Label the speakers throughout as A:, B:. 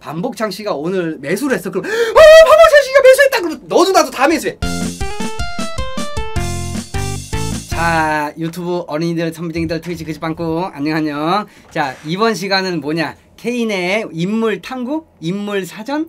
A: 반복창 씨가 오늘 매수를 했어. 그럼 반복창 씨가 매수했다. 그럼 너도 나도 다 매수해. 자, 유튜브 어린이들 선비쟁이들 트위치 그집빵꾸 안녕. 자, 이번 시간은 뭐냐? 케인의 인물 탐구, 인물 사전,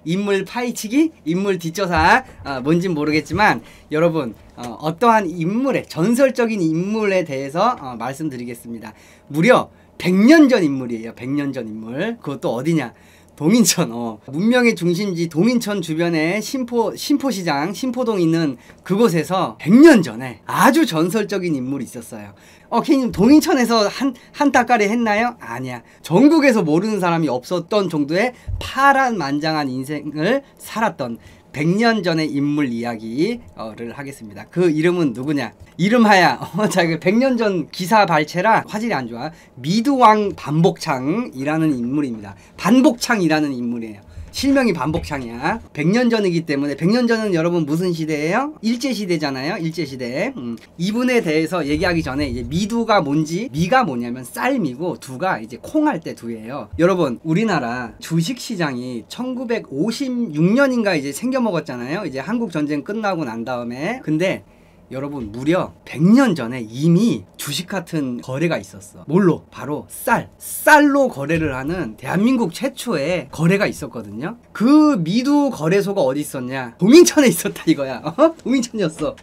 A: 인물 파헤치기, 인물 뒷조사, 뭔진 모르겠지만 여러분 어떠한 인물의 전설적인 인물에 대해서 말씀드리겠습니다. 무려 100년 전 인물이에요. 100년 전 인물. 그것도 어디냐? 동인천. 문명의 중심지 동인천 주변에 신포시장, 신포동 있는 그곳에서 100년 전에 아주 전설적인 인물이 있었어요. 케이님 동인천에서 한 따까리 했나요? 아니야. 전국에서 모르는 사람이 없었던 정도의 파란만장한 인생을 살았던 100년 전의 인물 이야기를 하겠습니다. 그 이름은 누구냐? 이름하야 자, 100년 전 기사 발췌라 화질이 안 좋아. 미드왕 반복창이라는 인물입니다. 반복창이라는 인물이에요. 실명이 반복창이야. 100년 전이기 때문에 100년 전은 여러분 무슨 시대예요? 일제시대잖아요. 일제시대. 이분에 대해서 얘기하기 전에 이제 미두가 뭔지, 미가 뭐냐면 쌀미고 두가 이제 콩할 때 두예요. 여러분 우리나라 주식시장이 1956년인가 이제 생겨먹었잖아요. 이제 한국전쟁 끝나고 난 다음에. 근데 여러분 무려 100년 전에 이미 주식 같은 거래가 있었어. 뭘로? 바로 쌀로 거래를 하는 대한민국 최초의 거래가 있었거든요. 그 미두 거래소가 어디 있었냐? 동인천에 있었다 이거야. 동인천이었어.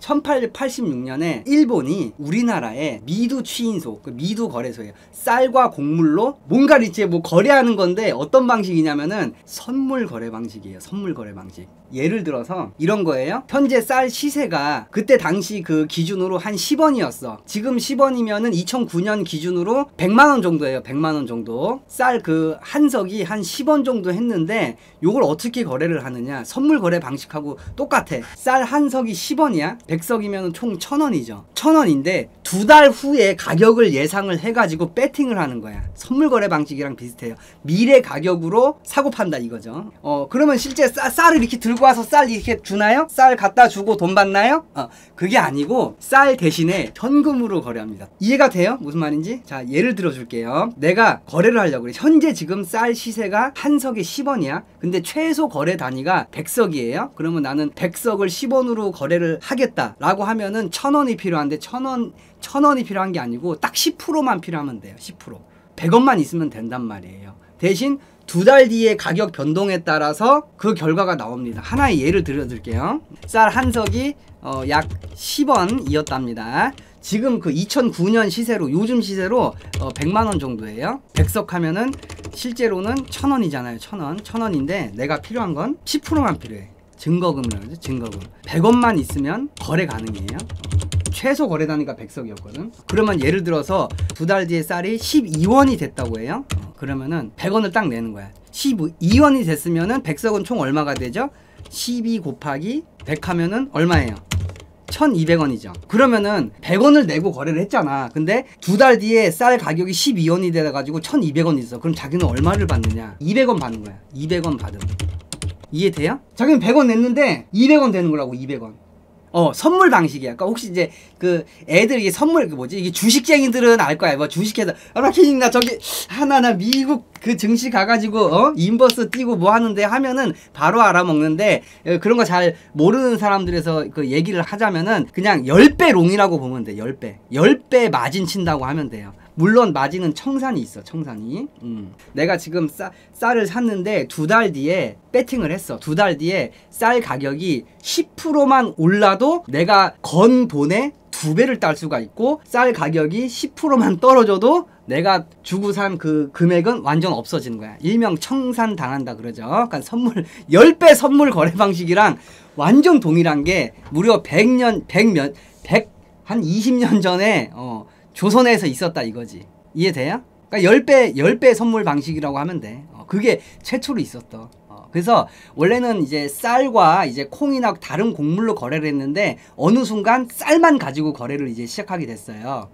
A: 1886년에 일본이 우리나라에 미두 취인소, 그 미두 거래소예요. 쌀과 곡물로 뭔가를 이제 뭐 거래하는 건데 어떤 방식이냐면은 선물 거래 방식이에요. 선물 거래 방식. 예를 들어서 이런 거예요. 현재 쌀 시세가 그때 당시 그 기준으로 한 10원이었어. 지금 10원이면은 2009년 기준으로 100만원 정도예요. 100만원 정도. 쌀 그 한 석이 한 10원 정도 했는데 요걸 어떻게 거래를 하느냐? 선물 거래 방식하고 똑같아. 쌀 한 석이 10원이야. 100석이면 총 1000원이죠. 1000원인데 두 달 후에 가격을 예상을 해가지고 배팅을 하는 거야. 선물 거래 방식이랑 비슷해요. 미래 가격으로 사고 판다 이거죠. 그러면 실제 쌀을 이렇게 들고 와서 쌀 이렇게 주나요? 쌀 갖다 주고 돈 받나요? 그게 아니고 쌀 대신에 현금으로 거래합니다. 이해가 돼요? 무슨 말인지? 자, 예를 들어 줄게요. 내가 거래를 하려고 그래. 현재 지금 쌀 시세가 한 석에 10원이야. 근데 최소 거래 단위가 100석이에요. 그러면 나는 100석을 10원으로 거래를 하겠다 라고 하면은 1000원이 필요한데 1000원이 필요한 게 아니고 딱 10%만 필요하면 돼요. 10%. 100원만 있으면 된단 말이에요. 대신 두 달 뒤에 가격 변동에 따라서 그 결과가 나옵니다. 하나의 예를 들어드릴게요. 쌀 한 석이 약 10원이었답니다. 지금 그 2009년 시세로, 요즘 시세로 100만원 정도예요. 100석 하면은 실제로는 1000원이잖아요. 1000원인데 내가 필요한 건 10%만 필요해. 증거금이라고 하죠. 증거금. 100원만 있으면 거래 가능해요. 최소 거래 단위가 100석이었거든. 그러면 예를 들어서 두 달 뒤에 쌀이 12원이 됐다고 해요. 그러면은 100원을 딱 내는 거야. 12원이 됐으면은 100석은 총 얼마가 되죠? 12 곱하기 100 하면은 얼마예요? 1200원이죠. 그러면은 100원을 내고 거래를 했잖아. 근데 두 달 뒤에 쌀 가격이 12원이 돼가지고 1200원이 있어. 그럼 자기는 얼마를 받느냐? 200원 받는 거야. 200원 받으면. 이해돼요? 자기는 100원 냈는데 200원 되는 거라고. 200원. 선물 방식이야. 그러니까 혹시 이제 그 애들 이게 선물 그 뭐지? 이게 주식쟁이들은 알 거야. 뭐 주식해서 라키님 나 저기 나 미국 그 증시 가가지고 인버스 띄고 뭐 하는데 하면은 바로 알아먹는데 그런 거 잘 모르는 사람들에서 그 얘기를 하자면은 그냥 10배 롱이라고 보면 돼. 10배 마진 친다고 하면 돼요. 물론 마진은 청산이 있어. 청산이. 내가 지금 쌀을 샀는데 두 달 뒤에 배팅을 했어. 두 달 뒤에 쌀 가격이 10%만 올라도 내가 건 돈에 2배를 딸 수가 있고 쌀 가격이 10%만 떨어져도 내가 주고 산 그 금액은 완전 없어지는 거야. 일명 청산 당한다 그러죠. 그러니까 10배 선물 거래 방식이랑 완전 동일한 게 무려 100한 20년 전에 조선에서 있었다 이거지. 이해돼요? 그러니까 10배 선물 방식이라고 하면 돼. 그게 최초로 있었어. 그래서 원래는 이제 쌀과 이제 콩이나 다른 곡물로 거래를 했는데 어느 순간 쌀만 가지고 거래를 이제 시작하게 됐어요.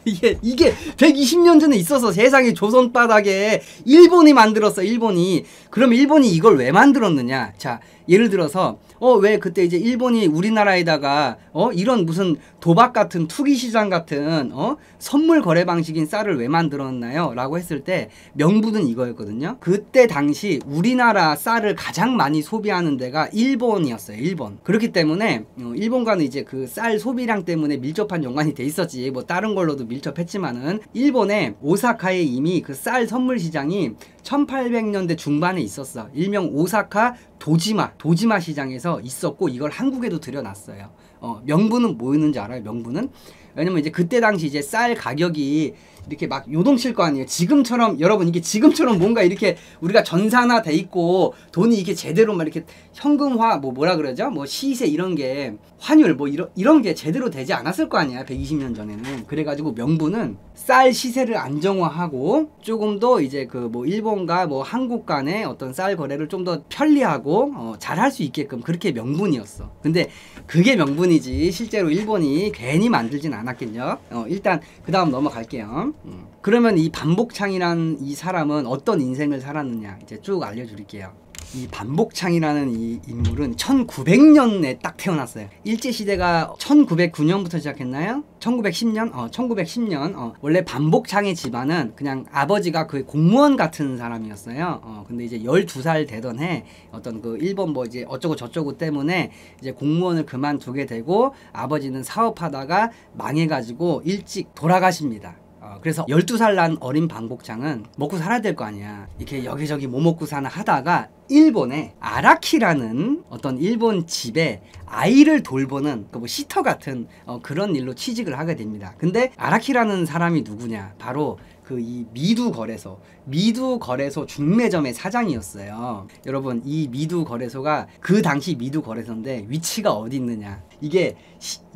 A: 이게 120년 전에 있어서 세상에 조선 바닥에 일본이 만들었어. 일본이. 그럼 일본이 이걸 왜 만들었느냐? 자, 예를 들어서 왜 그때 이제 일본이 우리나라에다가 이런 무슨 도박 같은 투기 시장 같은 선물 거래 방식인 쌀을 왜 만들었나요? 라고 했을 때 명분은 이거였거든요. 그때 당시 우리나라 쌀을 가장 많이 소비하는 데가 일본이었어요. 일본. 그렇기 때문에 일본과는 이제 그 쌀 소비량 때문에 밀접한 연관이 돼 있었지. 뭐 다른 걸로도 밀접했지만은 일본의 오사카에 이미 그 쌀 선물 시장이 1800년대 중반에 있었어. 일명 오사카 도지마 시장에서 있었고 이걸 한국에도 들여놨어요. 명분은 뭐였는지 알아요? 명분은? 왜냐면 이제 그때 당시 이제 쌀 가격이 이렇게 막 요동칠 거 아니에요. 지금처럼 여러분 이게 지금처럼 뭔가 이렇게 우리가 전산화 돼 있고 돈이 이게 제대로 막 이렇게 현금화 뭐라 그러죠? 뭐 시세 이런 게 환율 뭐 이런 게 제대로 되지 않았을 거 아니야. 120년 전에는. 그래가지고 명분은 쌀 시세를 안정화하고 조금 더 이제 그 뭐 일본과 뭐 한국 간의 어떤 쌀 거래를 좀 더 편리하고 잘할 수 있게끔 그렇게 명분이었어. 근데 그게 명분이지 실제로 일본이 괜히 만들진 않았겠죠. 일단 그 다음 넘어갈게요. 그러면 이 반복창이라는 이 사람은 어떤 인생을 살았느냐 이제 쭉 알려드릴게요. 이 반복창이라는 이 인물은 1900년에 딱 태어났어요. 일제시대가 1909년부터 시작했나요? 1910년? 1910년. 원래 반복창의 집안은 그냥 아버지가 그 공무원 같은 사람이었어요. 근데 이제 12살 되던 해 어떤 그 일본 뭐 이제 어쩌고 저쩌고 때문에 이제 공무원을 그만두게 되고 아버지는 사업하다가 망해가지고 일찍 돌아가십니다. 그래서 12살 난 어린 반복창은 먹고 살아야 될 거 아니야. 이렇게 여기저기 뭐 먹고 사나 하다가 일본에 아라키라는 어떤 일본 집에 아이를 돌보는 그 뭐 시터 같은 그런 일로 취직을 하게 됩니다. 근데 아라키라는 사람이 누구냐? 바로 그 이 미두 거래소 중매점의 사장이었어요. 여러분 이 미두 거래소가 그 당시 미두 거래소인데 위치가 어디 있느냐? 이게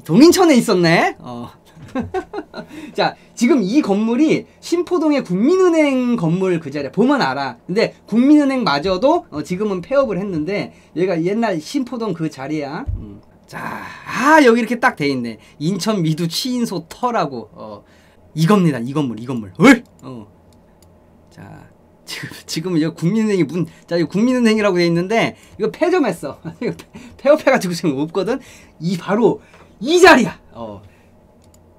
A: 동인천에 있었네. 자, 지금 이 건물이 신포동의 국민은행 건물 그 자리야. 보면 알아. 근데 국민은행마저도 지금은 폐업을 했는데 얘가 옛날 신포동 그 자리야. 자, 여기 이렇게 딱 돼 있네. 인천 미두 취인소 터라고. 이겁니다. 이 건물. 자, 지금 이거 국민은행이 자, 이거 국민은행이라고 돼 있는데 이거 폐점했어. 폐업해가지고 지금 없거든. 바로 이 자리야.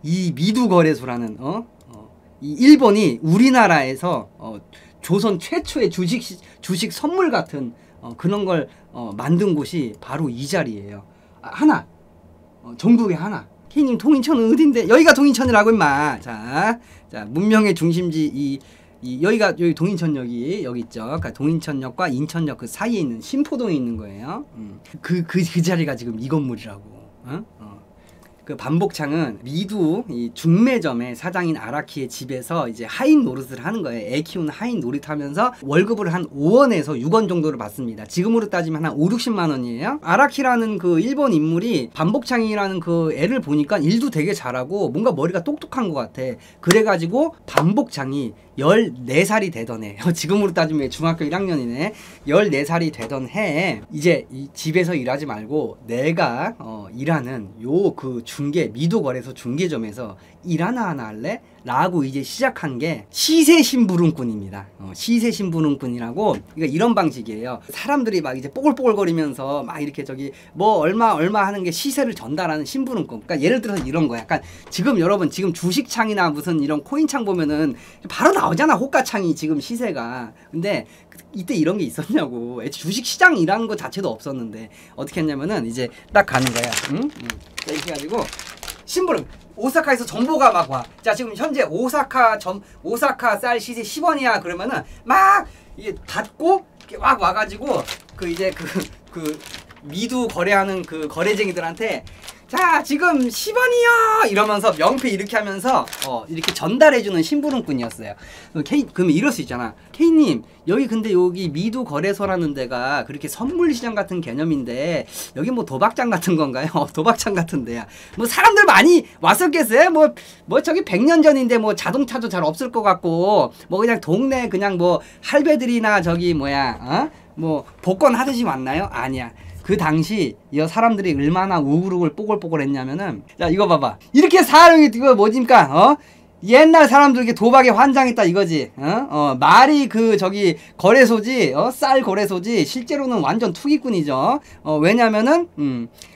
A: 이 미두거래소라는 이 일본이 우리나라에서 조선 최초의 주식 선물 같은 그런 걸 만든 곳이 바로 이 자리예요. 하나 전국에 하나. K님 동인천은 어딘데? 여기가 동인천이라고 임마. 자 문명의 중심지 여기 동인천역이 여기 있죠. 그러니까 동인천역과 인천역 그 사이에 있는 신포동에 있는 거예요. 그 자리가 지금 이 건물이라고. 그 반복창은 미두 이 중매점의 사장인 아라키의 집에서 이제 하인 노릇을 하는 거예요. 애 키우는 하인 노릇하면서 월급을 한 5원에서 6원 정도를 받습니다. 지금으로 따지면 한 5, 60만 원이에요. 아라키라는 그 일본 인물이 반복창이라는 그 애를 보니까 일도 되게 잘하고 뭔가 머리가 똑똑한 것 같아. 그래가지고 반복창이 14살이 되던 해, 지금으로 따지면 중학교 1학년이네. 14살이 되던 해에 이제 이 집에서 일하지 말고 내가 일하는 요 그 미두거래소 중개점에서 일 하나 할래? 라고 이제 시작한 게 시세심부름꾼입니다. 시세심부름꾼이라고, 그러니까 이런 방식이에요. 사람들이 막 이제 뽀글뽀글거리면서 막 이렇게 저기 뭐 얼마 하는 게 시세를 전달하는 심부름꾼. 그러니까 예를 들어서 이런 거야. 약간 지금 여러분 지금 주식창이나 무슨 이런 코인창 보면은 바로 나오잖아. 호가창이 지금 시세가. 근데 이때 이런 게 있었냐고. 주식시장이라는 거 자체도 없었는데 어떻게 했냐면은 이제 딱 가는 거야. 자, 이렇게 해가지고 심부름. 오사카에서 정보가 막 와. 자, 지금 현재 오사카 쌀 시세 10원이야. 그러면은 막 이게 닫고 막 와가지고 그 이제 그 미두 거래하는 그 거래쟁이들한테 자, 지금 10원이요 이러면서 명패 이렇게 하면서 이렇게 전달해주는 심부름꾼이었어요. 그러면 이럴 수 있잖아. K님 여기 근데 여기 미두 거래소라는 데가 그렇게 선물시장 같은 개념인데 여기 뭐 도박장 같은 건가요? 도박장 같은 데야. 뭐 사람들 많이 왔었겠어요? 뭐 저기 100년 전인데 뭐 자동차도 잘 없을 것 같고 뭐 그냥 동네 그냥 뭐 할배들이나 저기 뭐야 뭐 복권 하듯이 왔나요? 아니야. 그 당시 이 사람들이 얼마나 우글우글 뽀글뽀글 했냐면은, 자 이거 봐봐. 이렇게 사람이 이거 뭐집니까? 옛날 사람들 이게 도박에 환장했다 이거지. 말이 그 저기 거래소지, 쌀 거래소지. 실제로는 완전 투기꾼이죠. 왜냐면은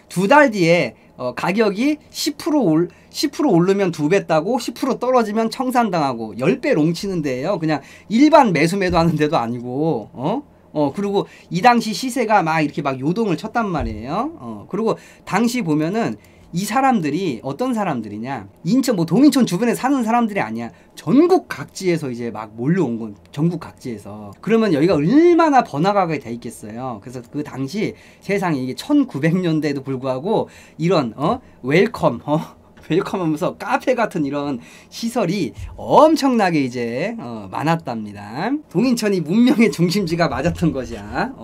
A: 2달 뒤에 가격이 10% 오르면 2배 따고 10% 떨어지면 청산당하고 10배 롱치는 데예요. 그냥 일반 매수 하는 데도 아니고. 그리고 이 당시 시세가 막 이렇게 막 요동을 쳤단 말이에요. 그리고 당시 보면은 이 사람들이 어떤 사람들이냐, 인천 뭐 동인천 주변에 사는 사람들이 아니야. 전국 각지에서 이제 막 몰려온 건 전국 각지에서. 그러면 여기가 얼마나 번화가가 돼 있겠어요. 그래서 그 당시 세상에 이게 1900년대에도 불구하고 이런 웰컴 하면서 카페 같은 이런 시설이 엄청나게 이제 많았답니다. 동인천이 문명의 중심지가 맞았던 것이야.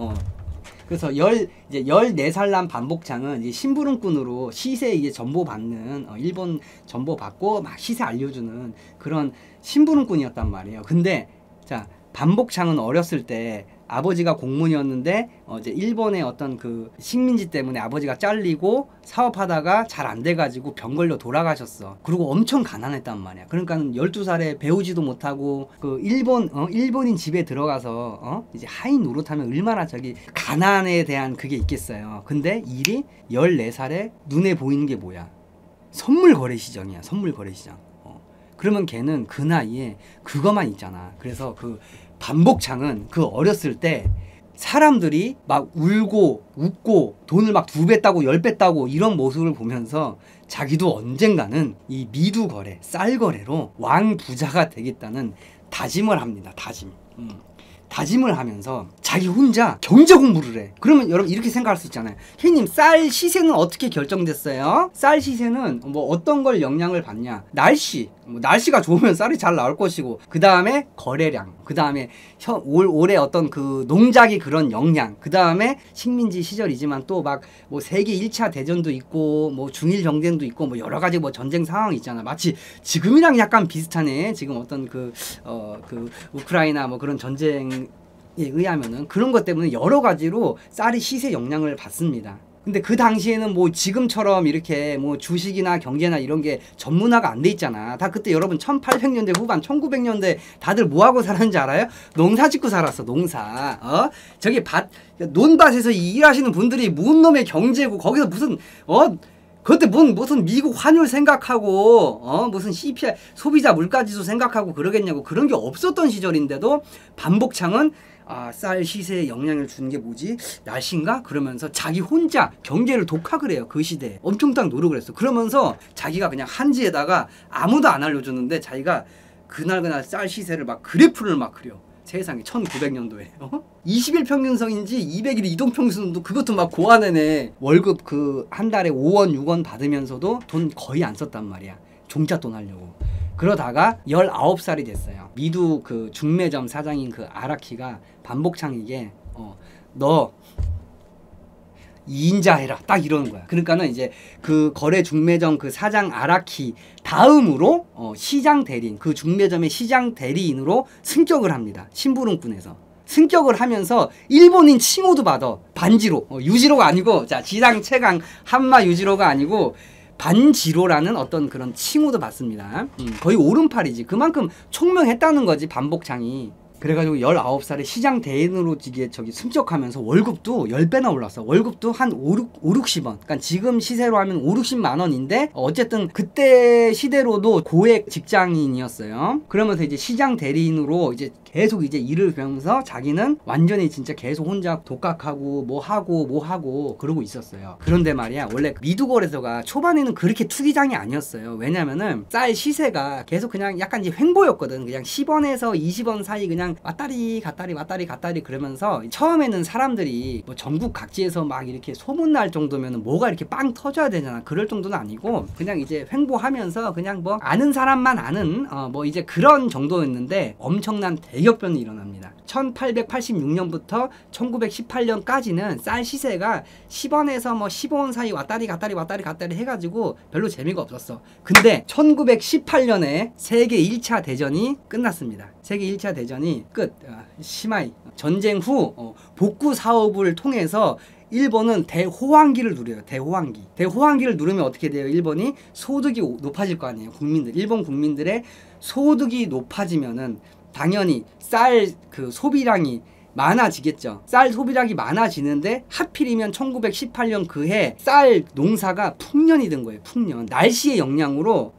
A: 그래서 이제 14살 난 반복창은 이제 심부름꾼으로 시세 이제 전보 받는, 일본 전보 받고 막 시세 알려주는 그런 심부름꾼이었단 말이에요. 근데 자, 반복창은 어렸을 때 아버지가 공무원이었는데 이제 일본의 어떤 그 식민지 때문에 아버지가 잘리고 사업하다가 잘 안 돼가지고 병 걸려 돌아가셨어. 그리고 엄청 가난했단 말이야. 그러니까 12살에 배우지도 못하고 그 일본인 집에 들어가서 이제 하인 노릇하면 얼마나 저기 가난에 대한 그게 있겠어요. 근데 일이 14살에 눈에 보이는 게 뭐야? 선물 거래 시장이야. 선물 거래 시장. 그러면 걔는 그 나이에 그거만 있잖아. 그래서 그 반복창은 그 어렸을 때 사람들이 막 울고 웃고 돈을 막 2배 따고 10배 따고 이런 모습을 보면서 자기도 언젠가는 이 미두 거래, 쌀 거래로 왕 부자가 되겠다는 다짐을 합니다. 다짐을 하면서 자기 혼자 경제 공부를 해. 그러면 여러분 이렇게 생각할 수 있잖아요. 형님, 쌀 시세는 어떻게 결정됐어요? 쌀 시세는 뭐 어떤 걸 영향을 받냐? 날씨가 좋으면 쌀이 잘 나올 것이고, 그 다음에 거래량, 그 다음에 올해 어떤 그 농작이 그런 영양, 그 다음에 식민지 시절이지만 또 막 뭐 세계 1차 대전도 있고 뭐 중일 정쟁도 있고 뭐 여러 가지 뭐 전쟁 상황이 있잖아. 마치 지금이랑 약간 비슷하네. 지금 어떤 그 우크라이나 뭐 그런 전쟁 의하면은 그런 것 때문에 여러 가지로 쌀이 시세 영향을 받습니다. 근데 그 당시에는 뭐 지금처럼 이렇게 뭐 주식이나 경제나 이런 게 전문화가 안 돼 있잖아. 다 그때 여러분 1800년대 후반 1900년대 다들 뭐 하고 살았는지 알아요? 농사 짓고 살았어. 농사. 저기 논밭에서 일하시는 분들이 뭔 놈의 경제고 거기서 무슨 그때 무슨 미국 환율 생각하고 무슨 CPI 소비자 물가지수 생각하고 그러겠냐고. 그런 게 없었던 시절인데도 반복창은 쌀 시세에 영향을 주는 게 뭐지? 날씨인가? 그러면서 자기 혼자 경제를 독학을 해요. 그 시대에 엄청 딱 노력을 했어. 그러면서 자기가 그냥 한지에다가 아무도 안 알려줬는데 자기가 그날 쌀 시세를 막 그래프를 막 그려. 세상에 1900년도에 21평균선인지 200일 이동평균선도 그것도 막 고안해내. 월급 그 한 달에 5원 6원 받으면서도 돈 거의 안 썼단 말이야. 종잣돈 하려고. 그러다가 19살이 됐어요. 미두 그 중매점 사장인 그 아라키가 반복창에게 너 2인자 해라 딱 이러는 거야. 그러니까는 이제 그 거래 중매점 그 사장 아라키 다음으로 시장 대리인, 그 중매점의 시장 대리인으로 승격을 합니다. 심부름꾼에서 승격을 하면서 일본인 칭호도 받아. 반지로, 유지로가 아니고, 자, 지상 최강 한마 유지로가 아니고 반지로라는 어떤 그런 칭호도 받습니다. 거의 오른팔이지. 그만큼 총명했다는 거지, 반복창이. 그래가지고 19살에 시장 대인으로 저기 승격하면서 월급도 10배나 올랐어. 월급도 한 60원. 그러니까 지금 시세로 하면 60만 원인데 어쨌든 그때 시대로도 고액 직장인이었어요. 그러면서 이제 시장 대리인으로 이제 계속 이제 일을 배우면서 자기는 완전히 진짜 계속 혼자 독학하고 뭐 하고 그러고 있었어요. 그런데 말이야, 원래 미두 거래소가 초반에는 그렇게 투기장이 아니었어요. 왜냐면은 쌀 시세가 계속 그냥 약간 이제 횡보였거든. 그냥 10원에서 20원 사이 그냥 왔다리 갔다리 그러면서 처음에는 사람들이 뭐 전국 각지에서 막 이렇게 소문날 정도면은 뭐가 이렇게 빵 터져야 되잖아. 그럴 정도는 아니고 그냥 이제 횡보하면서 그냥 뭐 아는 사람만 아는 뭐 이제 그런 정도였는데 엄청난 대격변이 일어납니다. 1886년부터 1918년까지는 쌀 시세가 10원에서 뭐 15원 사이 왔다리 갔다리 해가지고 별로 재미가 없었어. 근데 1918년에 세계 1차 대전이 끝났습니다. 세계 1차 대전이 시마이 전쟁 후 복구 사업을 통해서 1번은 대호황기를 누려요. 대호황기. 대호황기를 누르면 어떻게 돼요? 1번이 소득이 높아질 거 아니에요. 국민들. 일본 국민들의 소득이 높아지면은 당연히 쌀 그 소비량이 많아지겠죠. 쌀 소비량이 많아지는데 하필이면 1918년 그 해 쌀 농사가 풍년이 된 거예요. 풍년. 날씨의 영향으로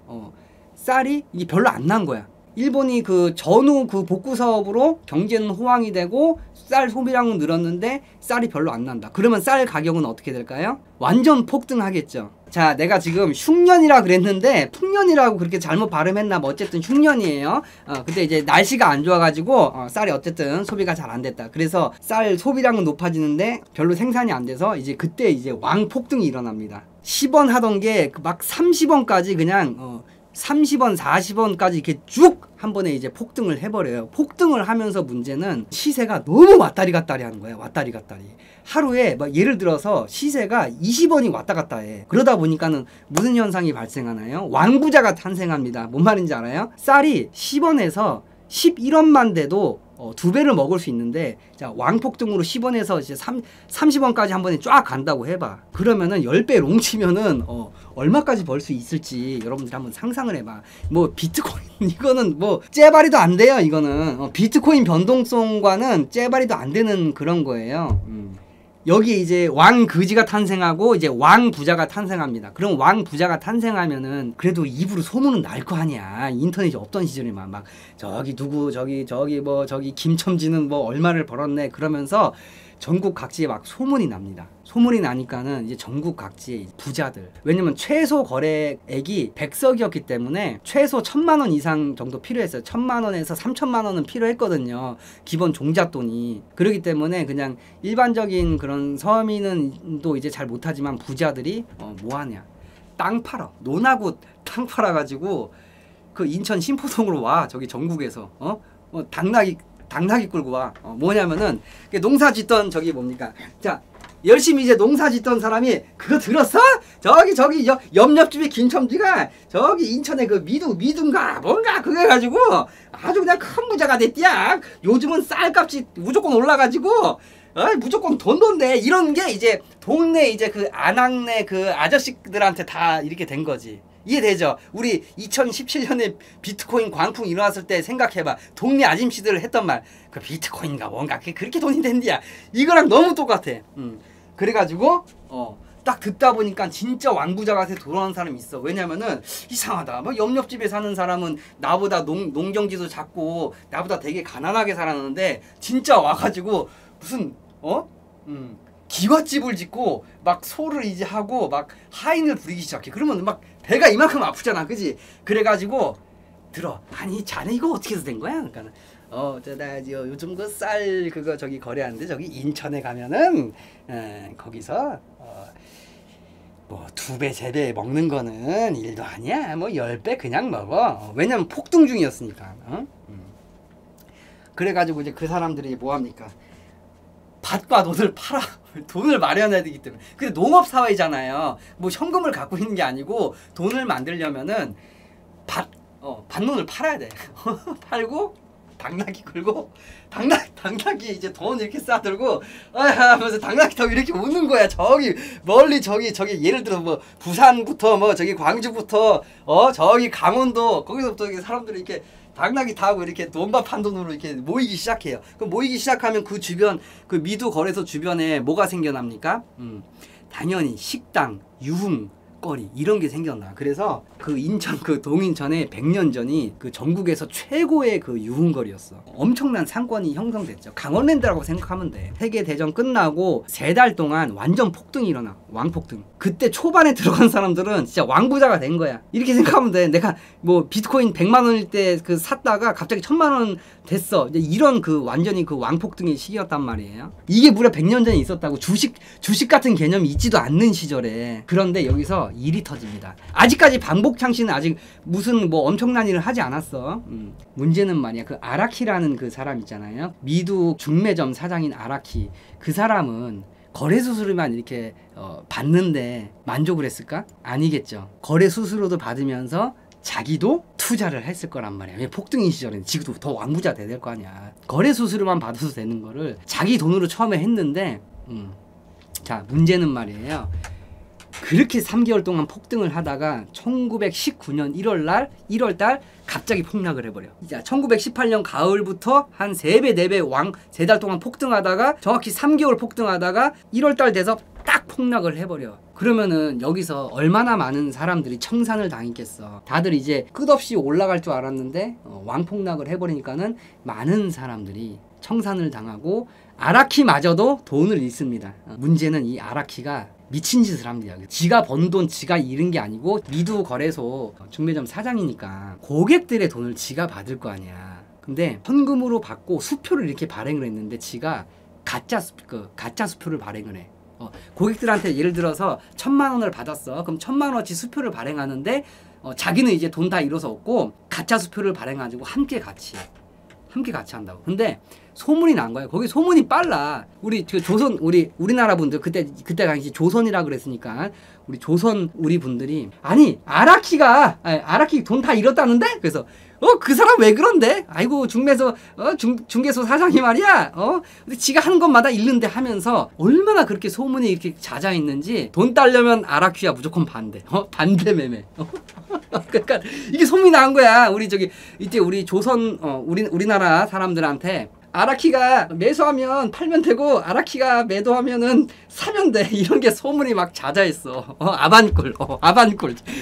A: 쌀이 이게 별로 안 난 거야. 일본이 그 전후 그 복구 사업으로 경제는 호황이 되고 쌀 소비량은 늘었는데 쌀이 별로 안 난다. 그러면 쌀 가격은 어떻게 될까요? 완전 폭등하겠죠. 자, 내가 지금 흉년이라 그랬는데 풍년이라고 그렇게 잘못 발음했나 뭐 어쨌든 흉년이에요. 그때 이제 날씨가 안 좋아가지고 쌀이 어쨌든 소비가 잘 안 됐다. 그래서 쌀 소비량은 높아지는데 별로 생산이 안 돼서 이제 그때 이제 왕폭등이 일어납니다. 10원 하던 게 막 30원까지 그냥 30원, 40원까지 이렇게 쭉 한 번에 이제 폭등을 해버려요. 폭등을 하면서 문제는 시세가 너무 왔다리 갔다리 하는 거예요. 왔다리 갔다리. 하루에 막 예를 들어서 시세가 20원이 왔다 갔다 해. 그러다 보니까는 무슨 현상이 발생하나요? 왕부자가 탄생합니다. 뭔 말인지 알아요? 쌀이 10원에서 11원만 돼도 2배를 먹을 수 있는데, 자, 왕폭등으로 10원에서 이제 30원까지 한 번에 쫙 간다고 해봐. 그러면은 10배 롱치면은 얼마까지 벌 수 있을지 여러분들 한번 상상을 해봐. 뭐 비트코인 이거는 뭐 째바리도 안 돼요. 이거는 비트코인 변동성과는 째바리도 안 되는 그런 거예요. 여기에 이제 왕그지가 탄생하고 이제 왕부자가 탄생합니다. 그럼 왕부자가 탄생하면은 그래도 입으로 소문은 날 거 아니야. 인터넷이 없던 시절에만 막 저기 누구 저기 뭐 저기 김첨지는 뭐 얼마를 벌었네 그러면서 전국 각지에 막 소문이 납니다. 소문이 나니까는 이제 전국 각지의 부자들, 왜냐면 최소 거래액이 100석이었기 때문에 최소 1000만 원 이상 정도 필요했어요. 1000만 원에서 3000만 원은 필요했거든요. 기본 종잣돈이. 그렇기 때문에 그냥 일반적인 그런 서민은 또 이제 잘 못하지만 부자들이 뭐 하냐, 땅 팔아. 논하고 땅 팔아가지고 그 인천 신포동으로 와. 저기 전국에서 당나귀 끌고 와. 뭐냐면은 농사 짓던 저기 뭡니까? 자, 열심히 이제 농사 짓던 사람이 그거 들었어? 저기 옆집에 김첨지가 저기 인천에 그 미둔가 뭔가 그거 해가지고 아주 그냥 큰 부자가 됐디야. 요즘은 쌀값이 무조건 올라가지고 무조건 돈 내. 이런 게 이제 동네 이제 그 안악내 그 아저씨들한테 다 이렇게 된 거지. 이해되죠? 우리 2017년에 비트코인 광풍 일어났을 때 생각해봐. 동네 아줌씨들 했던 말, 그 비트코인가 뭔가 그렇게 돈이 된디야. 이거랑 너무 똑같아. 그래가지고 딱 듣다 보니까 진짜 왕부자 같아 돌아오는 사람이 있어. 왜냐면은 이상하다. 막 옆집에 사는 사람은 나보다 농경지도 작고 나보다 되게 가난하게 살았는데 진짜 와가지고 무슨 기와집을 짓고 막 소를 이제 하고 막 하인을 부리기 시작해. 그러면 막 배가 이만큼 아프잖아, 그지? 그래가지고 들어. 아니 자네 이거 어떻게 해서 된 거야? 그러니까 요즘 그 쌀 그거 저기 거래하는데 저기 인천에 가면은 거기서 뭐 2배 3배 먹는 거는 일도 아니야. 뭐 10배 그냥 먹어. 왜냐면 폭등 중이었으니까. 그래가지고 이제 그 사람들이 뭐 합니까? 밭과 논을 팔아. 돈을 마련해야 되기 때문에. 근데 농업사회잖아요. 뭐 현금을 갖고 있는 게 아니고 돈을 만들려면은 밭논을 팔아야 돼. 팔고 당나귀 끌고 당나귀 이제 돈 이렇게 싸들고 하면서 당나귀 타고 이렇게 오는 거야. 저기 멀리 저기 예를 들어 뭐 부산부터 뭐 저기 광주부터 저기 강원도 거기서부터 사람들이 이렇게 당나귀 타고 이렇게 돈밥 한 돈으로 이렇게 모이기 시작해요. 그럼 모이기 시작하면 그 주변 그 미두 거래소 주변에 뭐가 생겨납니까? 당연히 식당, 유흥거리 이런 게 생겨나. 그래서 그 인천 그 동인천에 100년 전이 그 전국에서 최고의 그 유흥거리였어. 엄청난 상권이 형성됐죠. 강원랜드라고 생각하면 돼. 세계대전 끝나고 3달 동안 완전 폭등이 일어나. 왕폭등. 그때 초반에 들어간 사람들은 진짜 왕부자가 된 거야. 이렇게 생각하면 돼. 내가 뭐 비트코인 100만 원일 때 그 샀다가 갑자기 1000만 원 됐어. 이런 그 완전히 그 왕폭등의 시기였단 말이에요. 이게 무려 100년 전에 있었다고. 주식 같은 개념이 있지도 않는 시절에. 그런데 여기서 일이 터집니다. 아직까지 방복창시는 아직 무슨 뭐 엄청난 일을 하지 않았어. 문제는 말이야. 그 아라키라는 그 사람 있잖아요. 미두 중매점 사장인 아라키. 그 사람은 거래 수수료만 이렇게 받는데 만족을 했을까? 아니겠죠. 거래 수수료도 받으면서 자기도 투자를 했을 거란 말이야. 왜 폭등인 시절에 지금도 더 왕부자 돼야 될 거 아니야. 거래 수수료만 받아도 되는 거를 자기 돈으로 처음에 했는데 자, 문제는 말이에요. 그렇게 3개월 동안 폭등을 하다가 1919년 1월달 갑자기 폭락을 해버려. 자, 1918년 가을부터 한 3배, 4배 3달 동안 폭등하다가 정확히 3개월 폭등하다가 1월달 돼서 딱 폭락을 해버려. 그러면은 여기서 얼마나 많은 사람들이 청산을 당했겠어. 다들 이제 끝없이 올라갈 줄 알았는데 왕폭락을 해버리니까는 많은 사람들이 청산을 당하고 아라키마저도 돈을 잃습니다. 문제는 이 아라키가 미친 짓을 합니다. 지가 번 돈 지가 잃은 게 아니고 미두 거래소 중매점 사장이니까 고객들의 돈을 지가 받을 거 아니야. 근데 현금으로 받고 수표를 이렇게 발행을 했는데 지가 가짜 수표를 발행을 해. 고객들한테 예를 들어서 1,000만 원을 받았어. 그럼 1,000만 원어치 수표를 발행하는데 자기는 이제 돈 다 잃어서 없고 가짜 수표를 발행해가지고 함께 같이 한다고. 근데 소문이 난 거예요. 거기 소문이 빨라. 우리 그 조선 우리나라 분들 그때 당시 조선이라 그랬으니까 우리 조선 우리 분들이 아니 아라키 돈 다 잃었다는데? 그래서 그 사람 왜 그런데? 아이고 중매소 중개소 사장이 말이야. 근데 지가 하는 것마다 잃는데 하면서 얼마나 그렇게 소문이 이렇게 잦아있는지 돈 따려면 아라키야 무조건 반대. 반대 매매. 그러니까 이게 소문이 난 거야. 이때 우리 조선 우리나라 사람들한테 아라키가 매수하면 팔면 되고 아라키가 매도하면은 사면 돼. 이런 게 소문이 막 잦아있어. 아반꿀.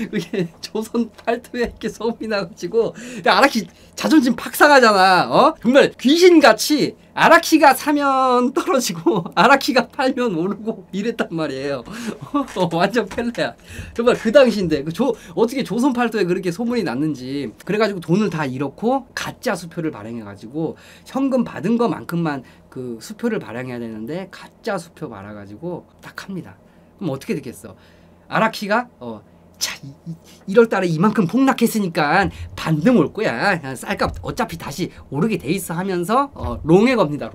A: 그게 조선 팔도에 이렇게 소문이 나가지고 아라키 자존심 팍 상하잖아. 정말 귀신같이 아라키가 사면 떨어지고 아라키가 팔면 오르고 이랬단 말이에요. 완전 펠레야. 정말 그 당시인데 어떻게 조선 팔도에 그렇게 소문이 났는지. 그래가지고 돈을 다 잃었고 가짜 수표를 발행해가지고 현금 받은 것만큼만 그 수표를 발행해야 되는데 가짜 수표 발아가지고 딱 합니다. 그럼 어떻게 되겠어? 아라키가 1월달에 이만큼 폭락했으니까 반등 올 거야. 쌀값 어차피 다시 오르게 돼 있어 하면서 롱에 겁니다.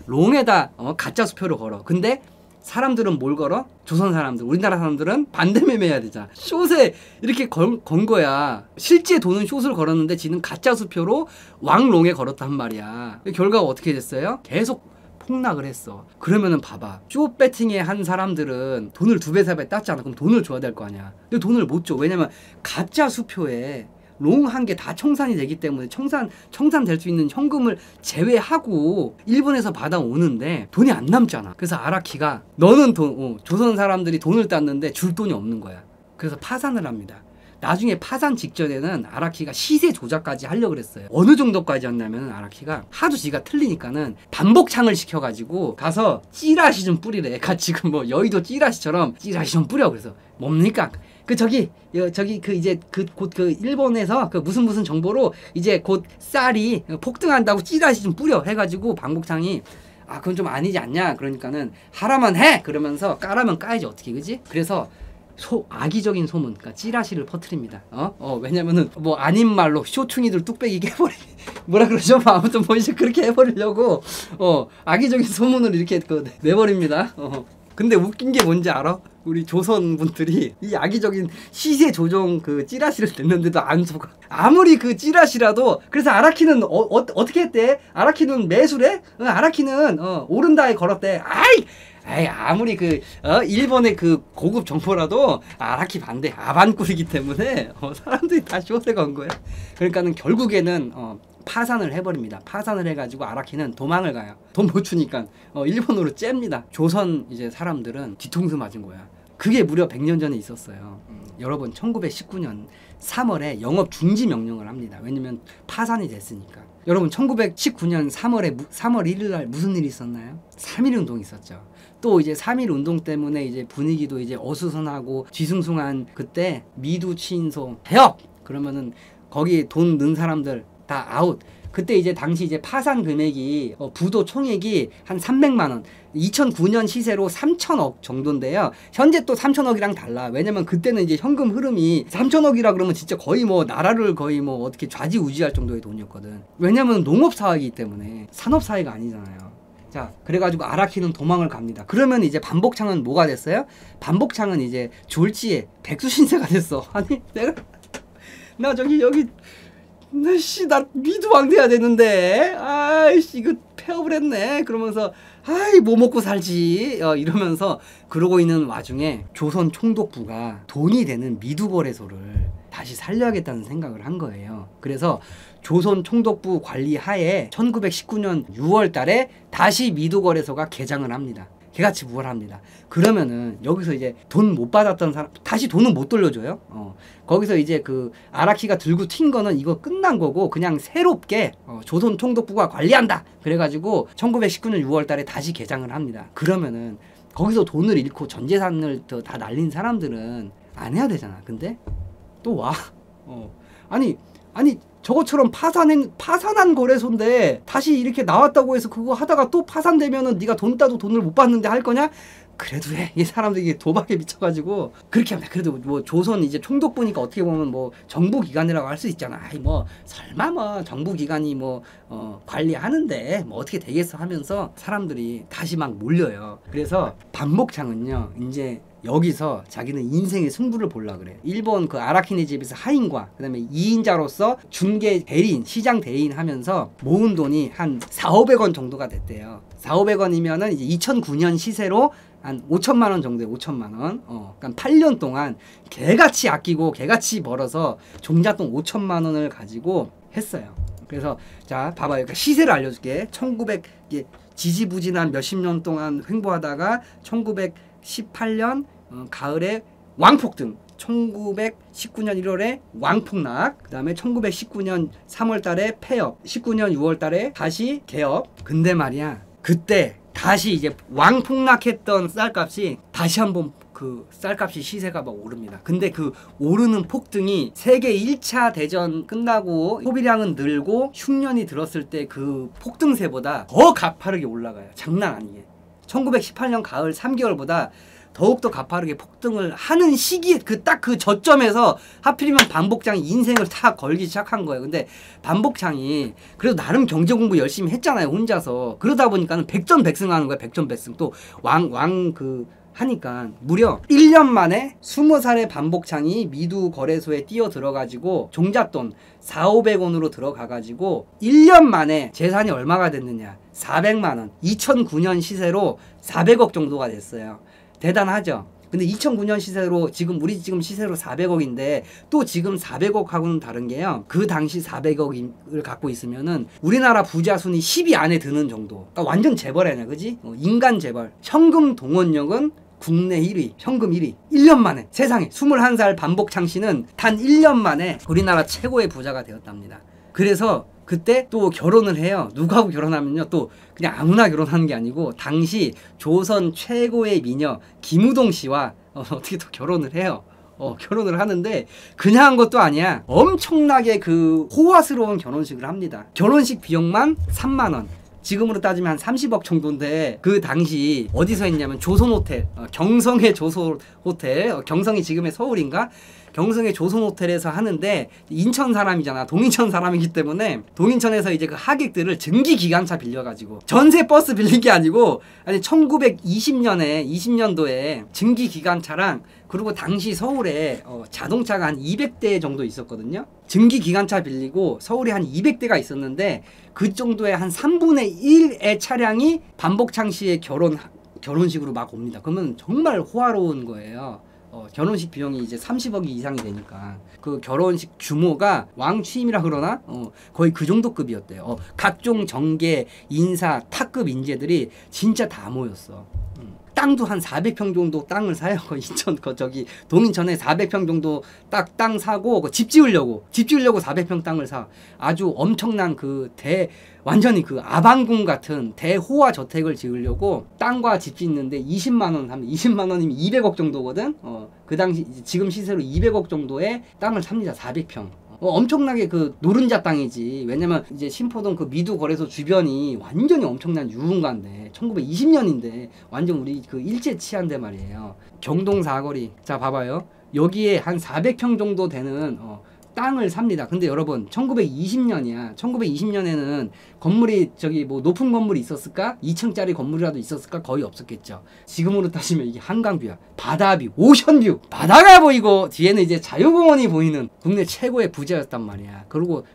A: 롱에다 가짜 수표를 걸어. 근데 사람들은 뭘 걸어? 조선 사람들, 우리나라 사람들은 반대 매매해야 되잖아. 숏에 이렇게 건 거야. 실제 돈은 숏을 걸었는데 지는 가짜 수표로 왕롱에 걸었단 말이야. 결과가 어떻게 됐어요? 계속 폭락을 했어. 그러면은 봐봐. 숏 배팅에 한 사람들은 돈을 2배, 3배 땄잖아. 그럼 돈을 줘야 될 거 아니야. 근데 돈을 못 줘. 왜냐면 가짜 수표에 롱 한 게 다 청산이 되기 때문에 청산될 수 있는 현금을 제외하고 일본에서 받아오는데 돈이 안 남잖아. 그래서 아라키가 너는 조선 사람들이 돈을 땄는데 줄 돈이 없는 거야. 그래서 파산을 합니다. 나중에 파산 직전에는 아라키가 시세 조작까지 하려고 그랬어요. 어느 정도까지 였냐면 아라키가 하도 지가 틀리니까는 반복창을 시켜가지고 가서 찌라시 좀 뿌리래. 지금 뭐 여의도 찌라시처럼 찌라시 좀 뿌려. 그래서 뭡니까? 이제 곧 일본에서 무슨 정보로 이제 곧 쌀이 폭등한다고 찌라시 좀 뿌려 해가지고 방복창이 그건 좀 아니지 않냐. 그러니까는 하라면 해. 그러면서 까라면 까야지 어떻게 그지? 그래서 악의적인 소문, 그러니까 찌라시를 퍼뜨립니다. 왜냐면은 뭐 아닌 말로 쇼충이들 뚝배기 깨버리 뭐라 그러죠? 아무튼 뭐 이제 그렇게 해버리려고 악의적인 소문을 이렇게 내버립니다. 근데 웃긴 게 뭔지 알아? 우리 조선 분들이 이 악의적인 시세 조정 찌라시를 냈는데도 안 속아. 아무리 찌라시라도. 그래서 아라키는 어떻게 했대? 아라키는 매수래? 아라키는 오른다에 걸었대. 아무리 일본의 고급 정보라도 아라키 반대 아반꿀이기 때문에 사람들이 다 숏에 건 거야. 그러니까는 결국에는 파산을 해버립니다. 파산을 해가지고 아라키는 도망을 가요. 돈 못 주니까 일본으로 잽니다. 조선 이제 사람들은 뒤통수 맞은 거야. 그게 무려 100년 전에 있었어요. 여러분 1919년 3월에 영업 중지 명령을 합니다. 왜냐면 파산이 됐으니까. 여러분 1919년 3월 1일 날 무슨 일이 있었나요? 3.1 운동이 있었죠. 또 이제 3.1 운동 때문에 이제 분위기도 이제 어수선하고 뒤숭숭한 그때 미두 치인소 해업! 그러면은 거기 돈 넣은 사람들 다 아웃. 그때 이제 당시 이제 파산 금액이 부도 총액이 한 300만 원. 2009년 시세로 3천억 정도인데요. 현재 또 3천억이랑 달라. 왜냐면 그때는 이제 현금 흐름이 3천억이라 그러면 진짜 거의 뭐 나라를 거의 뭐 어떻게 좌지우지할 정도의 돈이었거든. 왜냐면 농업 사회이기 때문에 산업 사회가 아니잖아요. 자, 그래가지고 아라키는 도망을 갑니다. 그러면 이제 반복창은 뭐가 됐어요? 반복창은 이제 졸지에 백수신세가 됐어. 아니 나 미두왕 돼야 되는데 이거 폐업을 했네 그러면서 아이 뭐 먹고 살지 이러면서 그러고 있는 와중에 조선 총독부가 돈이 되는 미두거래소를 다시 살려야겠다는 생각을 한 거예요. 그래서 조선 총독부 관리 하에 1919년 6월 달에 다시 미두거래소가 개장을 합니다. 개같이 부활합니다. 그러면은 여기서 이제 돈 못 받았던 사람 다시 돈은 못 돌려줘요. 거기서 이제 그 아라키가 들고 튄 거는 이거 끝난 거고 그냥 새롭게 조선 총독부가 관리한다. 그래가지고 1919년 6월 달에 다시 개장을 합니다. 그러면은 거기서 돈을 잃고 전 재산을 다 날린 사람들은 안 해야 되잖아. 근데 또 와. 아니 저것처럼 파산한 거래소인데 다시 이렇게 나왔다고 해서 그거 하다가 또 파산되면은 네가 돈 따도 돈을 못 받는데 할 거냐? 그래도 해. 이 사람들이 도박에 미쳐가지고 그렇게 합니다. 그래도 뭐 조선 이제 총독부니까 어떻게 보면 뭐 정부 기관이라고 할 수 있잖아. 아이 뭐 설마 뭐 정부 기관이 뭐 관리하는데 뭐 어떻게 되겠어 하면서 사람들이 다시 막 몰려요. 그래서 반복창은요 이제 여기서 자기는 인생의 승부를 보려고 그래요. 일본 그 아라키네 집에서 하인과 그다음에 2인자로서 중개 대리인, 시장 대리인 하면서 모은 돈이 한 4,500원 정도가 됐대요. 4,500원이면은 이제 2009년 시세로 한 5천만 원 정도에 5천만 원. 그러니까 8년 동안 개같이 아끼고 개같이 벌어서 종잣돈 5천만 원을 가지고 했어요. 그래서 자 봐봐요. 그러니까 시세를 알려줄게. 1900 지지부진한 몇십 년 동안 횡보하다가 1918년 가을에 왕폭등, 1919년 1월에 왕폭락, 그 다음에 1919년 3월 달에 폐업, 19년 6월 달에 다시 개업. 근데 말이야 그때 다시 이제 왕폭락했던 쌀값이 다시 한번 그 쌀값이 시세가 막 오릅니다. 근데 그 오르는 폭등이 세계 1차 대전 끝나고 소비량은 늘고 흉년이 들었을 때 그 폭등세보다 더 가파르게 올라가요. 장난 아니게. 1918년 가을 3개월보다 더욱더 가파르게 폭등을 하는 시기에 딱 그 저점에서 하필이면 반복장이 인생을 다 걸기 시작한 거예요. 근데 반복장이 그래도 나름 경제 공부 열심히 했잖아요. 혼자서. 그러다 보니까는 백전백승하는 거예요. 백전백승. 또 하니까 무려 1년 만에 20살의 반복창이 미두 거래소에 뛰어 들어가지고 종잣돈 4,500원으로 들어가가지고 1년 만에 재산이 얼마가 됐느냐 400만원 2009년 시세로 400억 정도가 됐어요. 대단하죠. 근데 2009년 시세로 우리 지금 시세로 400억인데 또 지금 400억하고는 다른 게요. 그 당시 400억을 갖고 있으면은 우리나라 부자 순위 10위 안에 드는 정도. 그러니까 완전 재벌 아니야, 그지? 인간 재벌. 현금 동원력은 국내 1위, 현금 1위. 1년 만에 세상에 21살 반복창 씨는 단 1년 만에 우리나라 최고의 부자가 되었답니다. 그래서 그때 또 결혼을 해요. 누구하고 결혼하면요. 또 그냥 아무나 결혼하는 게 아니고 당시 조선 최고의 미녀 김우동 씨와 어떻게 또 결혼을 해요. 결혼을 하는데 그냥 한 것도 아니야. 엄청나게 그 호화스러운 결혼식을 합니다. 결혼식 비용만 3만 원. 지금으로 따지면 한 30억 정도인데 그 당시 어디서 했냐면 조선호텔, 경성의 조선호텔, 경성이 지금의 서울인가? 경성의 조선호텔에서 하는데 인천 사람이잖아. 동인천 사람이기 때문에 동인천에서 이제 그 하객들을 증기기관차 빌려가지고 전세 버스 빌린 게 아니고 아니 2020년도에 증기기관차랑 그리고 당시 서울에 자동차가 한 200대 정도 있었거든요. 증기기관차 빌리고 서울에 한 200대가 있었는데 그 정도의 한 3분의 1의 차량이 반복창 씨의 결혼식으로 막 옵니다. 그러면 정말 호화로운 거예요. 결혼식 비용이 이제 30억이 이상이 되니까 그 결혼식 규모가 왕 취임이라 그러나 거의 그 정도 급이었대요. 각종 정계, 인사, 탑급 인재들이 진짜 다 모였어. 땅도 한 400평 정도 땅을 사요. 인천 동인천에 400평 정도 땅 사고 집 지으려고 400평 땅을 사. 아주 엄청난 완전히 그 아방궁 같은 대호화 저택을 지으려고 땅과 집 짓는데 20만 원 하면 20만 원이면 200억 정도거든. 그 당시 지금 시세로 200억 정도의 땅을 삽니다. 400평. 엄청나게 그 노른자 땅이지. 왜냐면 이제 신포동 그 미두 거래소 주변이 완전히 엄청난 유흥가인데 1920년인데 완전 우리 그 일제 치안데 말이에요. 경동 사거리. 자 봐봐요. 여기에 한 400평 정도 되는 땅을 삽니다. 근데 여러분 1920년이야. 1920년에는 건물이 뭐 높은 건물이 있었을까? 2층짜리 건물이라도 있었을까? 거의 없었겠죠. 지금으로 따지면 이게 한강뷰야. 바다뷰, 오션뷰, 바다가 보이고 뒤에는 이제 자유공원이 보이는 국내 최고의 부자였단 말이야.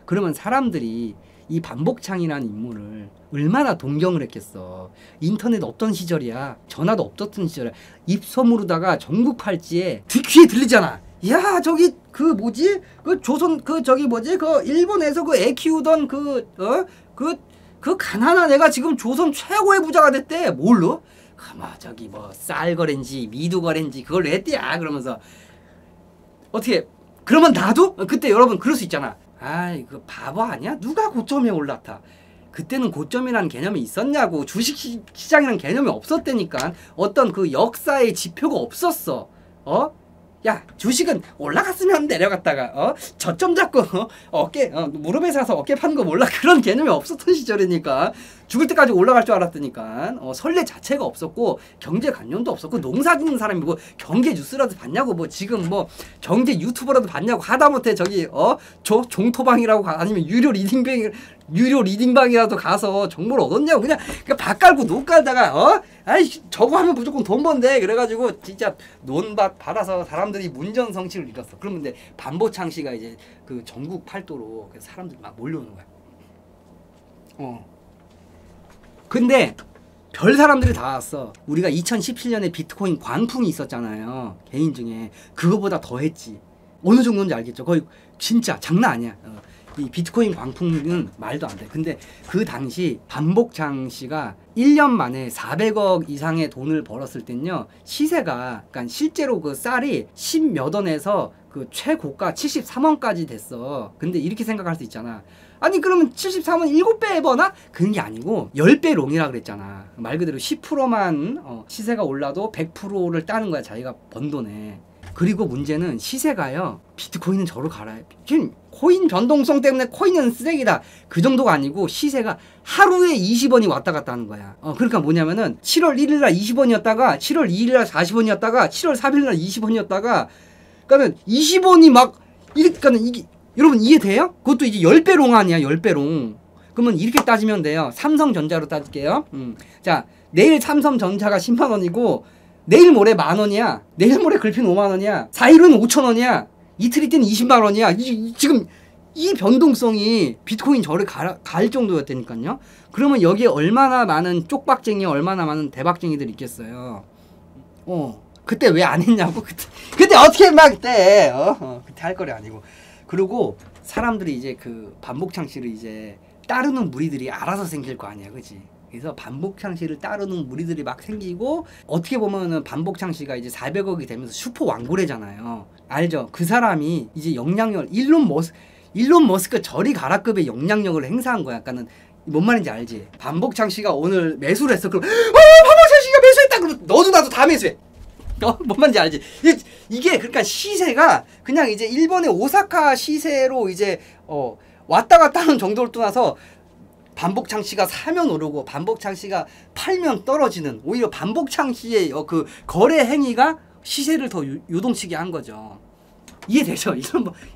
A: 그러면 사람들이 이 반복창이라는 인물을 얼마나 동경을 했겠어. 인터넷 없던 시절이야. 전화도 없었던 시절이야. 입소문으로다가 전국 팔찌에 귀에 들리잖아. 야 저기 그 뭐지? 그 조선 그 저기 뭐지? 그 일본에서 그 애 키우던 그 가난한 애가 지금 조선 최고의 부자가 됐대. 뭘로? 가마 저기 뭐 쌀거래인지 미두거래인지 그걸 했대야. 그러면서 어떻게 그러면 나도? 그때 여러분 그럴 수 있잖아. 아이 그 바보 아니야? 누가 고점에 올라타? 그때는 고점이라는 개념이 있었냐고. 주식시장이라는 개념이 없었다니까. 어떤 그 역사의 지표가 없었어. 야 주식은 올라갔으면 내려갔다가 저점 잡고 어깨 무릎에 사서 어깨 파는 거 몰라. 그런 개념이 없었던 시절이니까. 죽을 때까지 올라갈 줄 알았으니까. 선례 자체가 없었고 경제관념도 없었고 농사 짓는 사람이 뭐 경제 뉴스라도 봤냐고. 뭐 지금 뭐 경제 유튜버라도 봤냐고. 하다못해 저기 종토방이라고 아니면 유료 리딩방이라도 가서 정보를 얻었냐고. 그냥 밥 깔고 노 깔다가 아이 저거 하면 무조건 돈 번대. 그래가지고 진짜 논밭 받아서 사람들이 문전성시를 잃었어. 그러면 근데 반보창 씨가 이제 그 전국 팔도로 사람들이 막 몰려오는 거야. 근데 별 사람들이 다 왔어. 우리가 2017년에 비트코인 광풍이 있었잖아요. 개인 중에. 그거보다 더 했지. 어느 정도인지 알겠죠? 거의 진짜 장난 아니야. 이 비트코인 광풍은 말도 안 돼. 근데 그 당시 반복창 씨가 1년 만에 400억 이상의 돈을 벌었을 땐요. 시세가 그러니까 실제로 그 쌀이 10몇 원에서 그 최고가 73원까지 됐어. 근데 이렇게 생각할 수 있잖아. 아니 그러면 73원 7배 버나? 그런 게 아니고 10배 롱이라 그랬잖아. 말 그대로 10%만 시세가 올라도 100%를 따는 거야. 자기가 번 돈에. 그리고 문제는 시세가요. 비트코인은 저로 갈아요. 지금 코인 변동성 때문에 코인은 쓰레기다. 그 정도가 아니고 시세가 하루에 20원이 왔다 갔다 하는 거야. 그러니까 뭐냐면은 7월 1일 날 20원이었다가 7월 2일 날 40원이었다가 7월 3일 날 20원이었다가 그러니까는 20원이 막 그러니까는 이게 여러분 이해돼요? 그것도 이제 10배 롱 아니야. 10배 롱. 그러면 이렇게 따지면 돼요. 삼성전자로 따질게요. 자, 내일 삼성전자가 10만 원이고 내일 모레 만 원이야. 내일 모레 글핀 5만 원이야. 4일 후는 5천 원이야. 이틀 있때는 20만 원이야. 지금 이 변동성이 비트코인 저를 갈 정도였다니까요. 그러면 여기에 얼마나 많은 쪽박쟁이, 얼마나 많은 대박쟁이들이 있겠어요. 그때 왜 안 했냐고. 그때 어떻게 막 그때 그때 할 거리 아니고. 그리고 사람들이 이제 그 반복창 씨를 이제 따르는 무리들이 알아서 생길 거 아니야, 그치? 그래서 반복창 씨를 따르는 무리들이 막 생기고 어떻게 보면은 반복창 씨가 이제 400억이 되면서 슈퍼 왕고래잖아요. 알죠? 그 사람이 이제 영향력을 일론 머스크 저리 가라급의 영향력을 행사한 거야. 약간은 뭔 말인지 알지? 반복창 씨가 오늘 매수를 했어. 그럼 반복창 씨가 매수했다. 그러면 너도 나도 다 매수해. 뭔 말인지 알지? 이게 그러니까 시세가 그냥 이제 일본의 오사카 시세로 이제 왔다 갔다 하는 정도를 떠나서 반복창 씨가 사면 오르고 반복창 씨가 팔면 떨어지는 오히려 반복창 씨의 그 거래 행위가 시세를 더 요동치게 한 거죠. 이해되죠?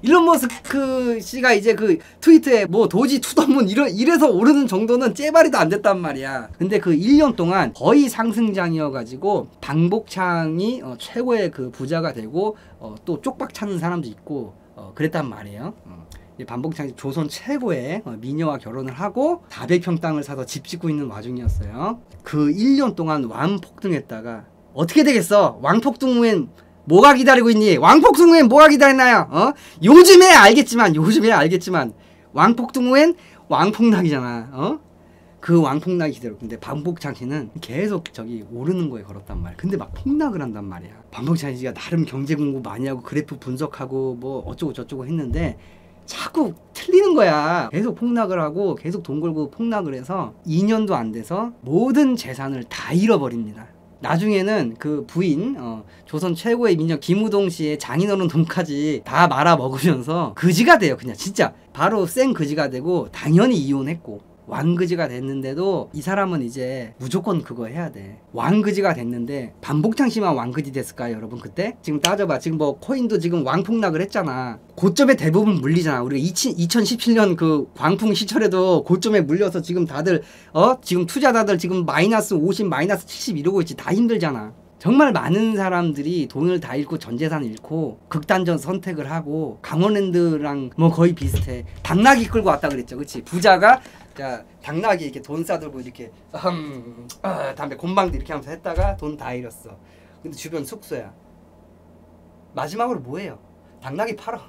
A: 일론 머스크 씨가 이제 그 트위터에 뭐 도지 투더문 이래서 오르는 정도는 째발이도 안 됐단 말이야. 근데 그 1년 동안 거의 상승장이어가지고 반복창이 최고의 그 부자가 되고 또 쪽박 찾는 사람도 있고 그랬단 말이에요. 반복창이 조선 최고의 미녀와 결혼을 하고 400평 땅을 사서 집 짓고 있는 와중이었어요. 그 1년 동안 왕폭등했다가 어떻게 되겠어? 왕폭등 후엔 뭐가 기다리고 있니? 왕폭등 후엔 뭐가 기다리나요? 요즘에 알겠지만 왕폭등 후엔 왕폭락이잖아. 그 왕폭락이 기다려. 근데 반복창 씨는 계속 저기 오르는 거에 걸었단 말이야. 근데 막 폭락을 한단 말이야. 반복창 씨가 나름 경제 공부 많이 하고 그래프 분석하고 뭐 어쩌고 저쩌고 했는데 자꾸 틀리는 거야. 계속 폭락을 하고 계속 돈 걸고 폭락을 해서 2년도 안 돼서 모든 재산을 다 잃어버립니다. 나중에는 그 부인 조선 최고의 미녀 김우동 씨의 장인어른 돈까지 다 말아 먹으면서 그지가 돼요. 그냥 진짜 바로 생 그지가 되고 당연히 이혼했고 왕그지가 됐는데도 이 사람은 이제 무조건 그거 해야 돼. 왕그지가 됐는데 반복창 씨만 왕그지 됐을까요 여러분? 그때? 지금 따져봐. 지금 뭐 코인도 지금 왕폭락을 했잖아. 고점에 대부분 물리잖아. 우리가 2017년 그 광풍 시절에도 고점에 물려서 지금 다들 지금 투자자들 지금 마이너스 50 마이너스 70 이러고 있지. 다 힘들잖아. 정말 많은 사람들이 돈을 다 잃고 전 재산 잃고 극단적 선택을 하고 강원랜드랑 뭐 거의 비슷해. 당나귀 끌고 왔다 그랬죠. 그치? 부자가 자 당나귀 이렇게 돈 싸들고 이렇게 담배 곰방도 이렇게 하면서 했다가 돈 다 잃었어. 근데 주변 숙소야. 마지막으로 뭐해요? 당나귀 팔어.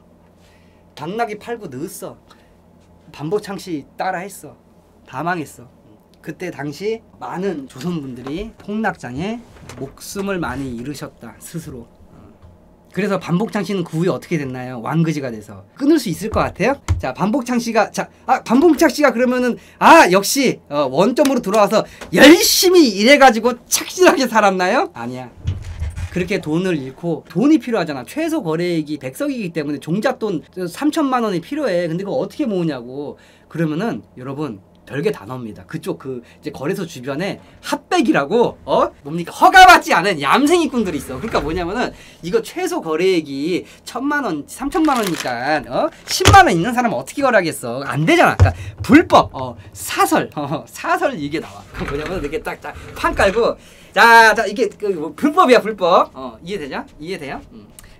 A: 당나귀 팔고 넣었어. 반보창씨 따라 했어. 다 망했어. 그때 당시 많은 조선분들이 폭락장에 목숨을 많이 잃으셨다 스스로. 그래서 반복창씨는 그 후에 어떻게 됐나요? 왕그지가 돼서 끊을 수 있을 것 같아요? 자 반복창씨가 반복창씨가 그러면은 역시 원점으로 돌아와서 열심히 일해가지고 착실하게 살았나요? 아니야. 그렇게 돈을 잃고 돈이 필요하잖아. 최소 거래액이 100석이기 때문에 종잣돈 3천만 원이 필요해. 근데 그거 어떻게 모으냐고. 그러면은 여러분 별게 다 나옵니다. 그쪽 이제 거래소 주변에 핫백이라고 뭡니까 허가받지 않은 얌생이꾼들이 있어. 그러니까 뭐냐면은 이거 최소 거래액이 1,000만 원, 3천만 원이니까 10만 원 있는 사람은 어떻게 거래하겠어? 안 되잖아. 그러니까 불법 사설 사설 이게 나와. 뭐냐면 이렇게 딱 판 깔고 자 이게 불법이야 불법. 이해되냐? 이해돼요?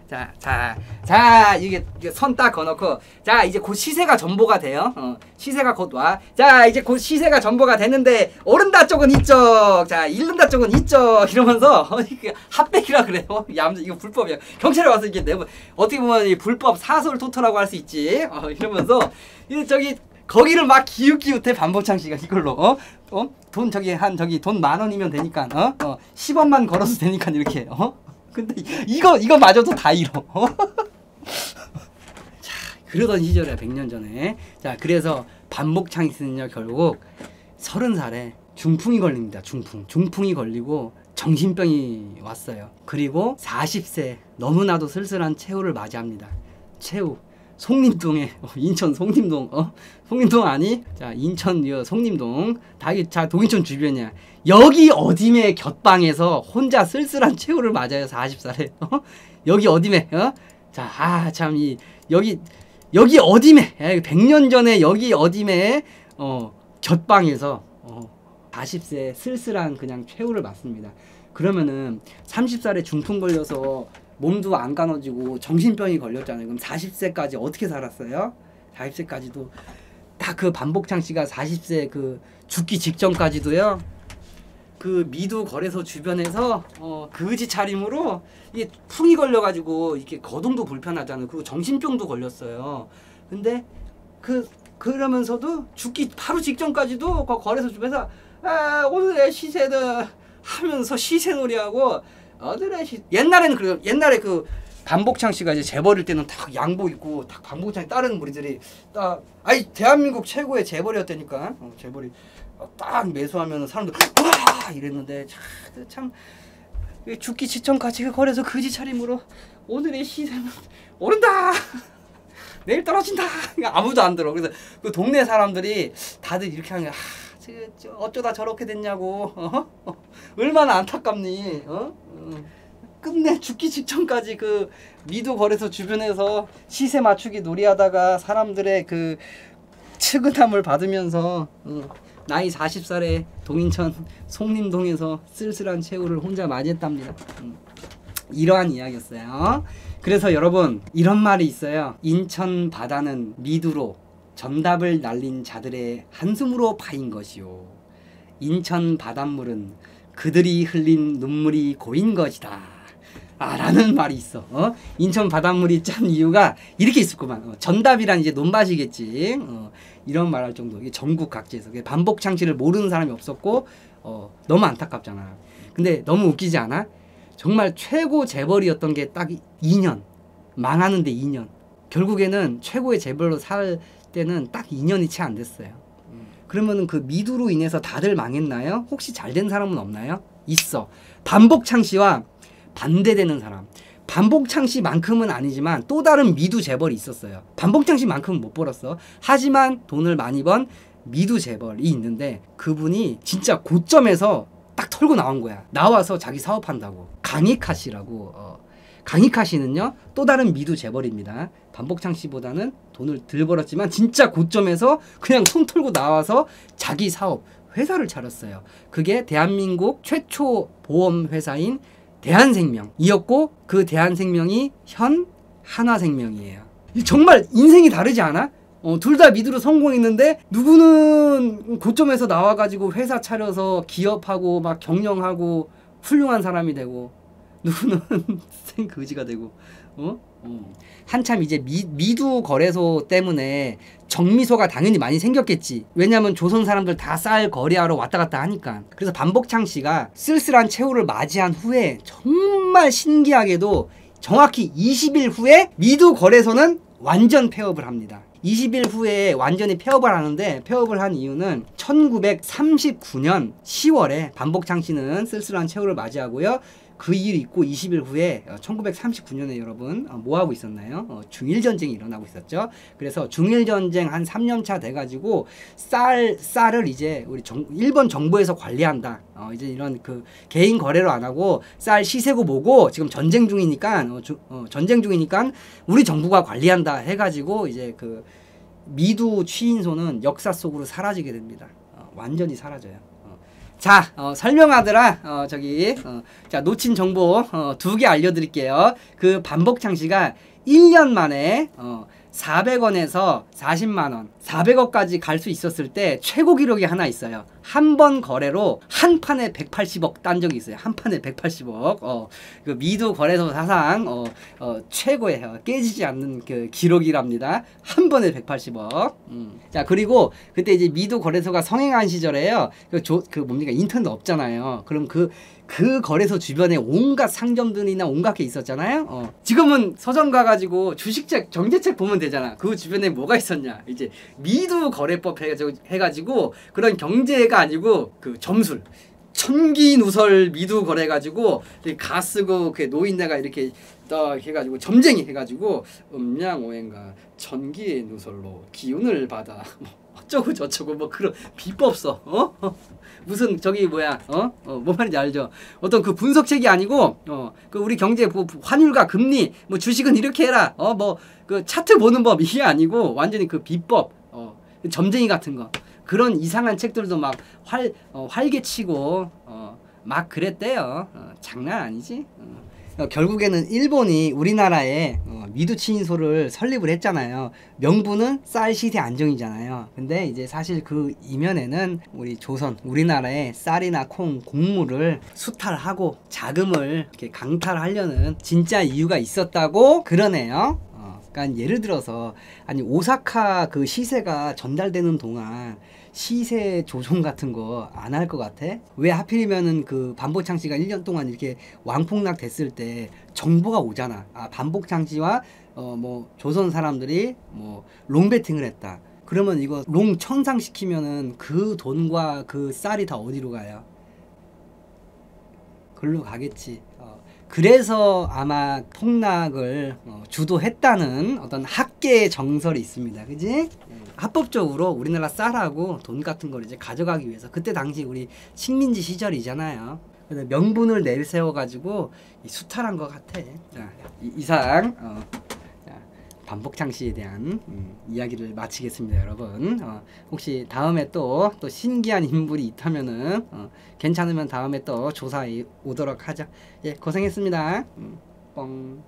A: 자 이게 선 딱 그어놓고 자 이제 곧 시세가 전보가 돼요. 시세가 곧 와. 자 이제 곧 시세가 전보가 되는데 오른다 쪽은 이쪽, 자 잃는다 쪽은 이쪽 이러면서 이게 핫백이라 그래요. 이거 불법이야. 경찰에 와서 이게 내부 어떻게 보면 이 불법 사설 토토라고 할 수 있지. 이러면서 저기 거기를 막 기웃기웃해 반보창씨가 이걸로 돈 돈 10,000원이면 되니까 10원만 걸어도 되니까 이렇게 근데 이거마저도 다 잃어. 자, 그러던 시절이야 100년 전에. 자, 그래서 반복창씨는요 결국 30살에 중풍이 걸립니다. 중풍이 걸리고 정신병이 왔어요. 그리고 40세 너무나도 쓸쓸한 최후를 맞이합니다. 최후 송림동에 인천 송림동 송림동 아니? 자 인천 송림동 자 동인천 주변이야. 여기 어디매 곁방에서 혼자 쓸쓸한 최후를 맞아요. 40살에 여기 어디매 자 참 여기 어디매 100년 전에 여기 어디매 곁방에서 40세 쓸쓸한 그냥 최후를 맞습니다. 그러면은 30살에 중풍 걸려서 몸도 안 가눠지고 정신병이 걸렸잖아요. 그럼 40세까지 어떻게 살았어요? 40세까지도 딱 그 반복창씨가 40세 그 죽기 직전까지도요. 그 미두 거래소 주변에서 그지 차림으로 이게 풍이 걸려가지고 이렇게 거동도 불편하잖아요. 그리고 정신병도 걸렸어요. 근데 그러면서도 죽기 바로 직전까지도 그 거래소 주변에서 오늘의 시세는 하면서 시세놀이하고 옛날에는 그래요. 옛날에 그 반복창씨가 이제 재벌일 때는 딱 양복 입고 딱 반복창씨 다른 무리들이 딱 대한민국 최고의 재벌이었다니까. 재벌이 딱 매수하면 사람들 와 이랬는데 참 죽기 직전까지 그 거래소 그지 차림으로 오늘의 시세는 오른다. 내일 떨어진다. 아무도 안 들어. 그래서 그 동네 사람들이 다들 이렇게 하는 어쩌다 저렇게 됐냐고. 얼마나 안타깝니. 끝내 죽기 직전까지 그 미두 거래소 주변에서 시세 맞추기 놀이하다가 사람들의 그 측은함을 받으면서 나이 40살에 동인천 송림동에서 쓸쓸한 최후를 혼자 맞이했답니다. 이러한 이야기였어요. 그래서 여러분 이런 말이 있어요. 인천 바다는 미두로 정답을 날린 자들의 한숨으로 파인 것이요. 인천 바닷물은 그들이 흘린 눈물이 고인 것이다. 라는 말이 있어. 인천 바닷물이 짠 이유가 이렇게 있었구만. 전답이란 이제 논밭이겠지. 이런 말할 정도. 이게 전국 각지에서 반복창씨를 모르는 사람이 없었고 너무 안타깝잖아. 근데 너무 웃기지 않아? 정말 최고 재벌이었던 게 딱 2년. 망하는데 2년. 결국에는 최고의 재벌로 살 때는 딱 2년이 채 안 됐어요. 그러면은 그 미두로 인해서 다들 망했나요? 혹시 잘 된 사람은 없나요? 있어. 반복창씨와 반대되는 사람. 반복창씨만큼은 아니지만 또 다른 미두 재벌이 있었어요. 반복창씨만큼은 못 벌었어. 하지만 돈을 많이 번 미두 재벌이 있는데 그분이 진짜 고점에서 딱 털고 나온 거야. 나와서 자기 사업한다고. 강익하 씨라고. 강익하 씨는요 또 다른 미두 재벌입니다. 반복창씨보다는 돈을 덜 벌었지만 진짜 고점에서 그냥 손 털고 나와서 자기 사업 회사를 차렸어요. 그게 대한민국 최초 보험회사인 대한생명이었고 그 대한생명이 현 한화생명이에요. 정말 인생이 다르지 않아? 둘 다 미드로 성공했는데 누구는 고점에서 나와가지고 회사 차려서 기업하고 막 경영하고 훌륭한 사람이 되고 누구는 생거지가 되고 한참 이제 미두 거래소 때문에 정미소가 당연히 많이 생겼겠지. 왜냐면 조선 사람들 다 쌀 거래하러 왔다 갔다 하니까. 그래서 반복창 씨가 쓸쓸한 최후를 맞이한 후에 정말 신기하게도 정확히 20일 후에 미두 거래소는 완전 폐업을 합니다. 20일 후에 완전히 폐업을 하는데, 폐업을 한 이유는 1939년 10월에 반복창 씨는 쓸쓸한 최후를 맞이하고요. 그 일이 있고 20일 후에 1939년에 여러분 뭐 하고 있었나요? 중일전쟁이 일어나고 있었죠. 그래서 중일전쟁 한 3년차 돼가지고 쌀을 이제 우리 일본 정부에서 관리한다. 이제 이런 그 개인 거래로 안 하고 쌀 시세고 뭐고 지금 전쟁 중이니까 우리 정부가 관리한다 해가지고 이제 그 미두 취인소는 역사 속으로 사라지게 됩니다. 완전히 사라져요. 자, 설명하더라. 자, 놓친 정보 2개 알려드릴게요. 그 반복창 씨가 1년 만에 400원에서 40만원, 400억까지 갈 수 있었을 때 최고 기록이 하나 있어요. 한 번 거래로 한 판에 180억 딴 적이 있어요. 한 판에 180억. 그 미두 거래소 사상 최고예요. 깨지지 않는 그 기록이랍니다. 한 번에 180억. 자, 그리고 그때 이제 미두 거래소가 성행한 시절에요. 뭡니까? 인터넷 없잖아요. 그럼 그 거래소 주변에 온갖 상점들이나 온갖 게 있었잖아요. 지금은 서점 가가지고 주식책, 경제책 보면 되잖아. 그 주변에 뭐가 있었냐? 이제 미두 거래법 해가지고 그런 경제가 아니고 그 점술. 천기누설 미두 거래가지고 가 쓰고 그 노인네가 이렇게 딱 해가지고 점쟁이 해가지고 음양오행가 천기의 누설로 기운을 받아 어쩌고 저쩌고 뭐 그런 비법 써. 무슨 저기 뭐야 뭐 말인지 알죠? 어떤 그 분석책이 아니고 그 우리 경제 뭐 환율과 금리 뭐 주식은 이렇게 해라 뭐 그 차트 보는 법 이게 아니고 완전히 그 비법 점쟁이 같은 거 그런 이상한 책들도 막 활개치고 막 그랬대요. 장난 아니지. 결국에는 일본이 우리나라에 미두 취인소를 설립을 했잖아요. 명분은 쌀 시세 안정이잖아요. 근데 이제 사실 그 이면에는 우리 조선, 우리나라의 쌀이나 콩, 곡물을 수탈하고 자금을 이렇게 강탈하려는 진짜 이유가 있었다고 그러네요. 그러니까 예를 들어서 아니 오사카 그 시세가 전달되는 동안 시세 조정 같은 거 안 할 것 같아? 왜 하필이면은 그 반복창 씨가 1년 동안 이렇게 왕폭락 됐을 때 정보가 오잖아. 반복창 씨와 뭐 조선 사람들이 뭐 롱베팅을 했다. 그러면 이거 롱 청산시키면은 그 돈과 그 쌀이 다 어디로 가요? 글로 가겠지. 그래서 아마 폭락을 주도했다는 어떤 학계의 정설이 있습니다. 그지? 합법적으로 우리나라 쌀하고 돈 같은 걸 이제 가져가기 위해서 그때 당시 우리 식민지 시절이잖아요. 그래서 명분을 내세워가지고 수탈한 것 같아. 자, 이상 반복창 씨에 대한 이야기를 마치겠습니다, 여러분. 혹시 다음에 또 신기한 인물이 있다면은 괜찮으면 다음에 또 조사해 오도록 하죠. 예, 고생했습니다. 뻥.